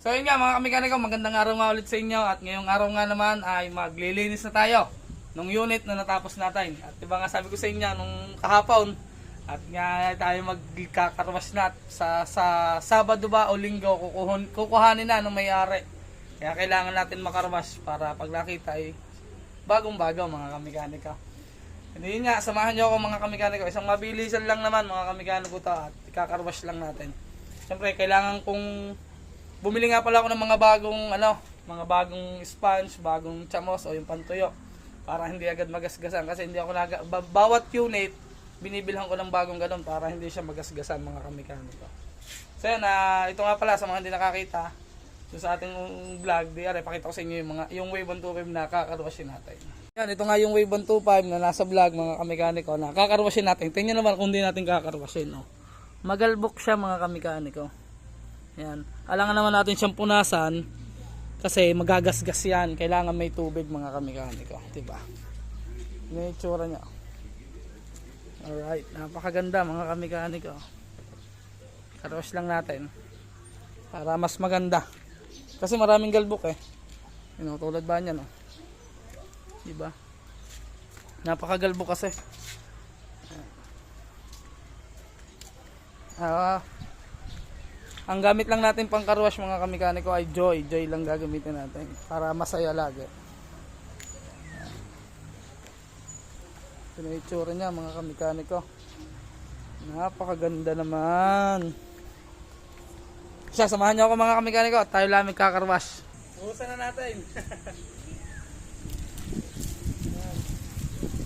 So yun nga mga kamekaniko, magandang araw nga ulit sa inyo. At ngayong araw nga naman ay maglilinis na tayo nung unit na natapos natin. At diba nga sabi ko sa inyo nung kahapon, at nga tayo magkakarwas na sa Sabado ba o Linggo kukuhanin na ng may-ari. Kaya kailangan natin makarwas para pag nakita ay bagong-bago mga kamekaniko. Hindi nga, samahan nyo ako mga kamekaniko. Isang mabilisan lang naman mga kamekaniko to at ikakarwas lang natin. Siyempre kailangan kong bumili nga pala ako ng mga bagong sponge, bagong chamos o yung pantuyo para hindi agad magasgasan kasi hindi ako bawat unit binibilhan ko ng bagong ganun para hindi siya magasgasan mga kamekaniko. So yan, ito nga pala sa mga hindi nakakita so sa ating vlog, pakita ko sa inyo yung Wave 125 na kakarwashin natin. Yan, ito nga yung Wave 125 na nasa vlog mga kamekaniko na kakarwashin natin. Tingnan naman kung hindi natin kakarwashin. Magalbok siya mga kamekaniko. Yan. Alangan naman natin siyang punasan kasi magagasgas yan. Kailangan may tubig mga kamekaniko, diba? May itsura niya. Alright, napakaganda mga kamekaniko. Karwash lang natin para mas maganda. Kasi maraming galbok tulad ba niyan, diba? Napakagalbok kasi. Ang gamit lang natin pang karwash mga kamekaniko ay Joy lang gagamitin natin para masaya lagi. Ito na itsura niya mga kamekaniko. Napakaganda naman. Samahan niyo ako mga kamekaniko at tayo lang magkakarwash. Buhusan na natin.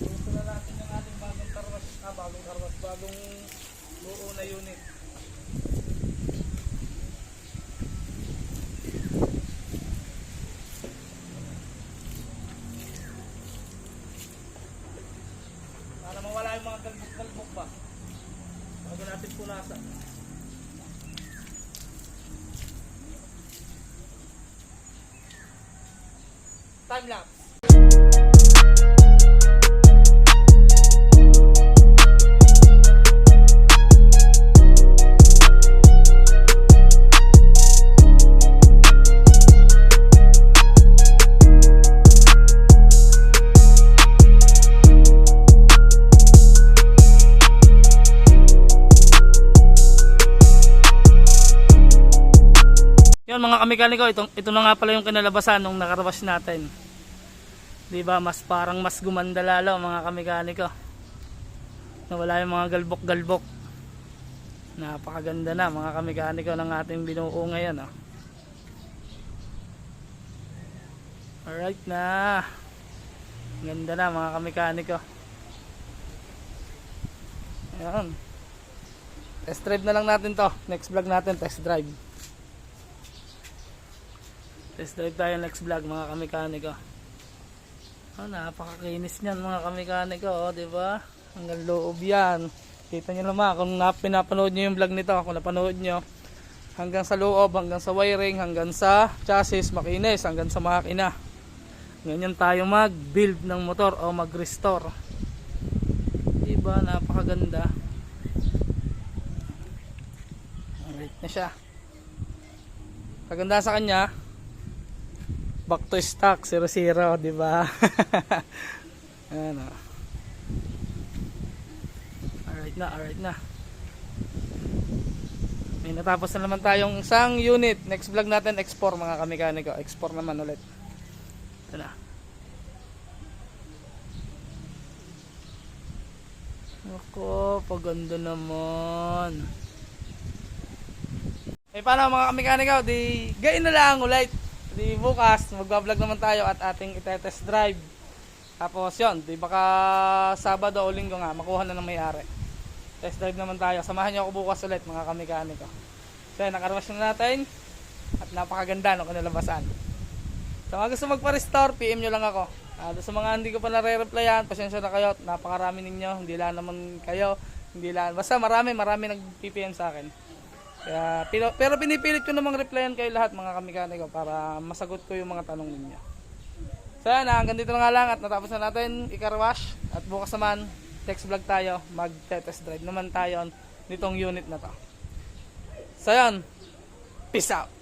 Buhusan na natin yung ating bagong karwash. Bagong buo na unit. Para mawala yung mga galbok ba? Bago natin punasan. Time lapse. Yun mga kamekaniko, ito na nga pala yung kinalabasan nung nakarwash natin. Diba, parang mas gumanda lalo mga kamekaniko. Nawala yung mga galbok-galbok. Napakaganda na mga kamekaniko ng ating binuo ngayon. Alright na. Ganda na mga kamekaniko. Ayan. Test drive na lang natin to. Next vlog natin, test drive. Test drive tayo next vlog mga kamekaniko. Napakakinis niyan mga kamekaniko, diba? Hanggang loob yan. Kita nyo naman kung pinapanood nyo yung vlog nito, kung napanood nyo, hanggang sa loob, hanggang sa wiring, hanggang sa chassis, makinis, hanggang sa makina. Ganyan tayo mag-build ng motor o mag-restore. Diba? Napakaganda. Alright na siya. Kaganda sa kanya, back to stock 00, di ba? Ano. Alright na. May natapos na naman tayong isang unit. Next vlog natin X4 mga kamekaniko. X4 naman ulit. Ito na. Ako, paganda naman. Paano mga kamekaniko? Di gain na lang ulit. Di bukas magbablog naman tayo at ating itetest drive. Tapos yun, di baka Sabado o Linggo nga makuha na ng may-ari. Test drive naman tayo. Samahan niyo ako bukas ulit mga kamekaniko. So nakarwash na natin at napakaganda ng kinalabasan. Sa mga gusto magpa-restore, PM nyo lang ako. Sa mga hindi ko pa nare-replyan, pasensya na kayo. Napakarami ninyo, hindi lang naman kayo, basta marami nag-PPM sa akin. Kaya, pero pinipilit ko namang replyan kayo lahat mga kamekaniko para masagot ko yung mga tanong ninyo. So yan, hanggang dito na nga lang at natapos na natin i-carwash. At bukas naman, next vlog tayo, mag-test drive naman tayo nitong unit na to. So yan, peace out!